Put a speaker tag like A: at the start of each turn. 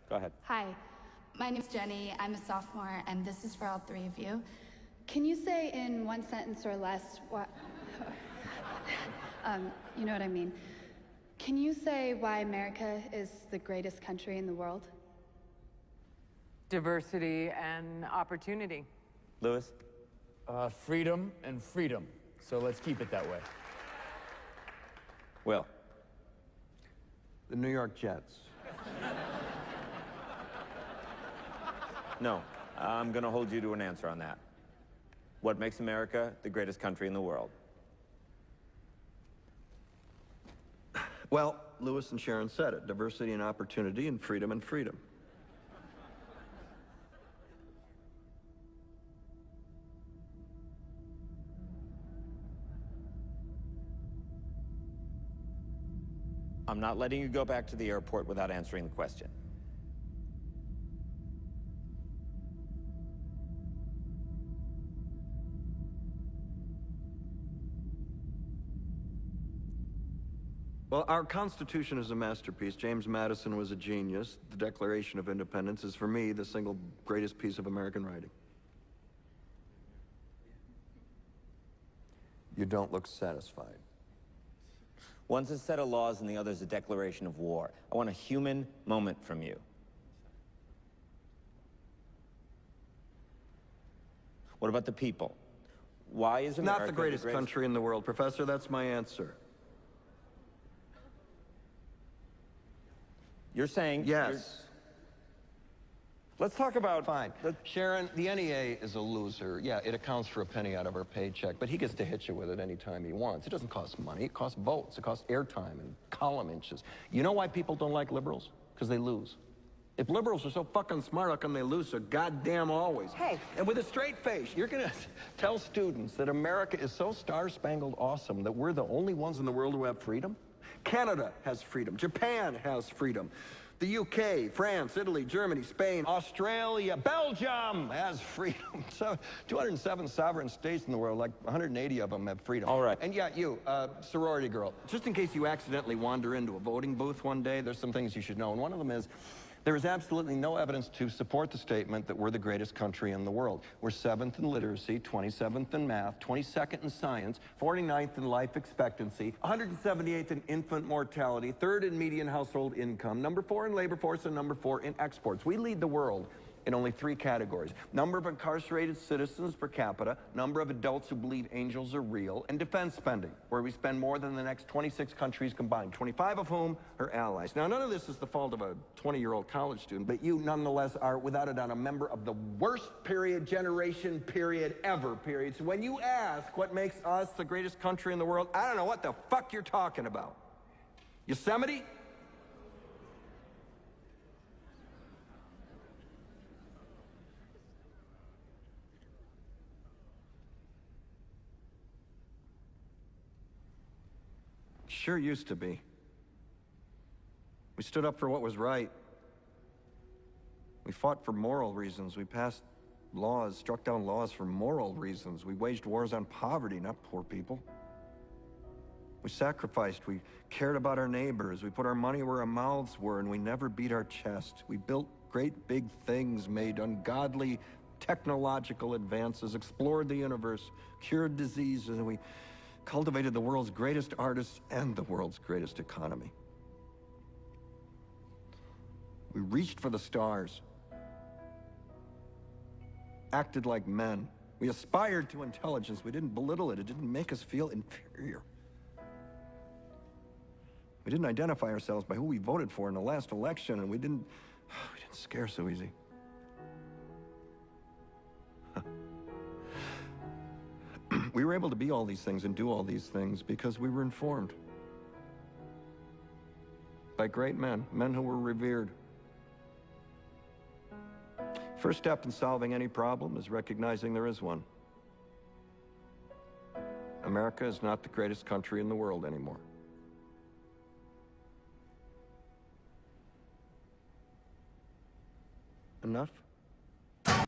A: Go ahead.
B: Hi, my name's Jenny. I'm a sophomore, and this is for all three of you. Can you say in one sentence or less what... you know what I mean. Can you say why America is the greatest country in the world?
C: Diversity and opportunity.
A: Lewis?
D: Freedom and freedom. So let's keep it that way.
A: Will?
E: The New York Jets.
A: No, I'm going to hold you to an answer on that. What makes America the greatest country in the world?
E: Well, Lewis and Sharon said it. Diversity and opportunity and freedom and freedom.
A: I'm not letting you go back to the airport without answering the question.
E: Well, our Constitution is a masterpiece. James Madison was a genius. The Declaration of Independence is, for me, the single greatest piece of American writing. You don't look satisfied.
A: One's a set of laws and the other's a declaration of war. I want a human moment from you. What about the people? Why is America
E: Not the greatest country in the world, Professor. That's my answer.
A: You're saying...
E: Yes.
A: Let's talk about...
F: Fine. Sharon, the NEA is a loser. Yeah, it accounts for a penny out of our paycheck, but he gets to hit you with it anytime he wants. It doesn't cost money. It costs votes. It costs airtime and column inches. You know why people don't like liberals? Because they lose. If liberals are so fucking smart, how come they lose so goddamn always?
C: Hey.
F: And with a straight face, you're gonna tell students that America is so star-spangled awesome that we're the only ones in the world who have freedom? Canada has freedom. Japan has freedom. The UK, France, Italy, Germany, Spain, Australia, Belgium has freedom. So 207 sovereign states in the world, like 180 of them have freedom.
A: All right.
F: And yeah, you, sorority girl, just in case you accidentally wander into a voting booth one day, there's some things you should know. And one of them is, there is absolutely no evidence to support the statement that we're the greatest country in the world. We're 7th in literacy, 27th in math, 22nd in science, 49th in life expectancy, 178th in infant mortality, 3rd in median household income, number 4 in labor force, and number 4 in exports. We lead the world in only 3 categories: number of incarcerated citizens per capita, number of adults who believe angels are real, and defense spending, where we spend more than the next 26 countries combined, 25 of whom are allies. Now, none of this is the fault of a 20-year-old college student, but you nonetheless are, without a doubt, a member of the worst generation ever. So when you ask what makes us the greatest country in the world, I don't know what the fuck you're talking about. Yosemite? Sure used to be. We stood up for what was right. We fought for moral reasons. We passed laws, struck down laws for moral reasons. We waged wars on poverty, not poor people. We sacrificed. We cared about our neighbors. We put our money where our mouths were, and we never beat our chest. We built great big things, made ungodly technological advances, explored the universe, cured diseases, and we cultivated the world's greatest artists and the world's greatest economy. We reached for the stars, acted like men. We aspired to intelligence. We didn't belittle it. It didn't make us feel inferior. We didn't identify ourselves by who we voted for in the last election, and we didn't scare so easy. We were able to be all these things and do all these things because we were informed by great men, men who were revered. First step in solving any problem is recognizing there is one. America is not the greatest country in the world anymore. Enough?